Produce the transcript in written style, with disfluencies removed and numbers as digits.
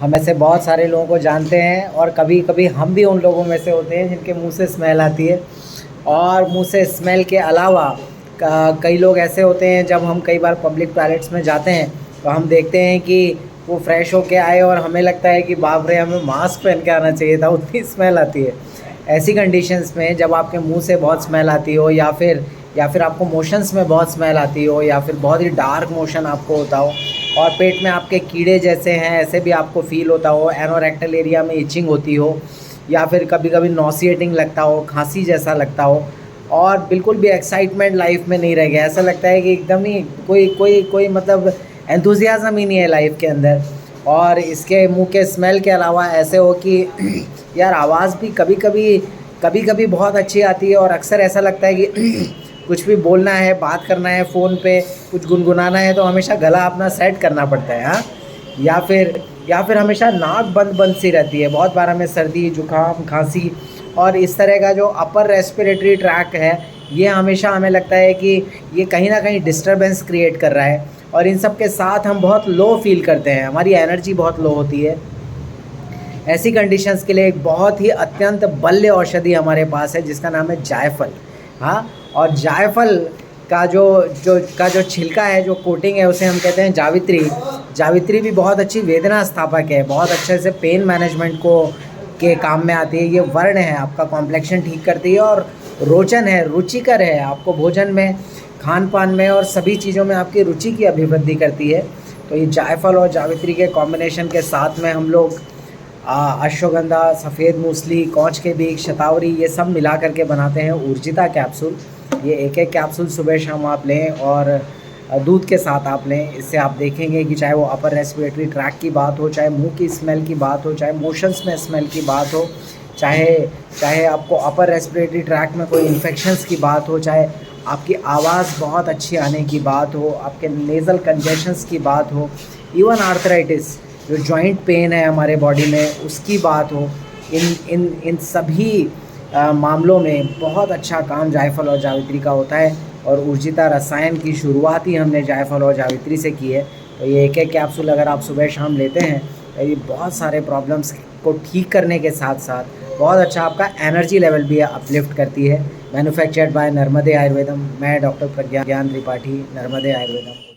हम ऐसे बहुत सारे लोगों को जानते हैं और कभी कभी हम भी उन लोगों में से होते हैं जिनके मुंह से स्मेल आती है। और मुंह से स्मेल के अलावा कई लोग ऐसे होते हैं, जब हम कई बार पब्लिक टॉयलेट्स में जाते हैं तो हम देखते हैं कि वो फ्रेश होके आए और हमें लगता है कि बाप रे, हमें मास्क पहन के आना चाहिए था, उतनी स्मेल आती है। ऐसी कंडीशंस में जब आपके मुंह से बहुत स्मेल आती हो, या फिर आपको मोशंस में बहुत स्मेल आती हो, या फिर बहुत ही डार्क मोशन आपको होता हो और पेट में आपके कीड़े जैसे हैं ऐसे भी आपको फील होता हो, एनोरेक्टल एरिया में इचिंग होती हो, या फिर कभी कभी नॉसिएटिंग लगता हो, खांसी जैसा लगता हो, और बिल्कुल भी एक्साइटमेंट लाइफ में नहीं रह गया, ऐसा लगता है कि एकदम ही कोई कोई कोई मतलब एंथुजियाज़म ही नहीं है लाइफ के अंदर। और इसके मुंह के स्मेल के अलावा ऐसे हो कि यार आवाज़ भी कभी कभी बहुत अच्छी आती है, और अक्सर ऐसा लगता है कि कुछ भी बोलना है, बात करना है, फ़ोन पे कुछ गुनगुनाना है तो हमेशा गला अपना सेट करना पड़ता है। हाँ, या फिर हमेशा नाक बंद बंद सी रहती है, बहुत बार हमें सर्दी, जुकाम, खांसी, और इस तरह का जो अपर रेस्पिरेटरी ट्रैक है ये हमेशा हमें लगता है कि ये कहीं ना कहीं डिस्टरबेंस क्रिएट कर रहा है। और इन सब के साथ हम बहुत लो फील करते हैं, हमारी एनर्जी बहुत लो होती है। ऐसी कंडीशंस के लिए एक बहुत ही अत्यंत बल्य औषधि हमारे पास है जिसका नाम है जायफल। हाँ, और जायफल का जो छिलका है, जो कोटिंग है, उसे हम कहते हैं जावित्री। जावित्री भी बहुत अच्छी वेदना स्थापक है, बहुत अच्छे से पेन मैनेजमेंट को के काम में आती है। ये वर्ण है, आपका कॉम्प्लेक्शन ठीक करती है, और रोचन है, रुचिकर है, आपको भोजन में, खान पान में और सभी चीज़ों में आपकी रुचि की अभिवृद्धि करती है। तो ये जायफल और जावित्री के कॉम्बिनेशन के साथ में हम लोग अश्वगंधा, सफ़ेद मूसली, कौच के बीज, शतावरी, ये सब मिला करके बनाते हैं ऊर्जिता कैप्सूल। ये एक एक कैप्सूल सुबह शाम आप लें और दूध के साथ आप लें। इससे आप देखेंगे कि चाहे वो अपर रेस्पिरेटरी ट्रैक की बात हो, चाहे मुंह की स्मेल की बात हो, चाहे मोशंस में स्मेल की बात हो, चाहे चाहे आपको अपर रेस्पिरेटरी ट्रैक में कोई इन्फेक्शंस की बात हो, चाहे आपकी आवाज़ बहुत अच्छी आने की बात हो, आपके नेज़ल कंजेशंस की बात हो, इवन आर्थराइटिस, जो जॉइंट पेन है हमारे बॉडी में, उसकी बात हो, इन सभी मामलों में बहुत अच्छा काम जायफल और जावित्री का होता है। और ऊर्जिता रसायन की शुरुआत ही हमने जायफल और जावित्री से की है। तो ये एक एक कैप्सूल अगर आप सुबह शाम लेते हैं तो ये बहुत सारे प्रॉब्लम्स को ठीक करने के साथ साथ बहुत अच्छा आपका एनर्जी लेवल भी अपलिफ्ट करती है। मैन्युफैक्चर्ड बाय नर्मदे आयुर्वेदम। मैं डॉक्टर प्रज्ञान त्रिपाठी, नर्मदे आयुर्वेदम।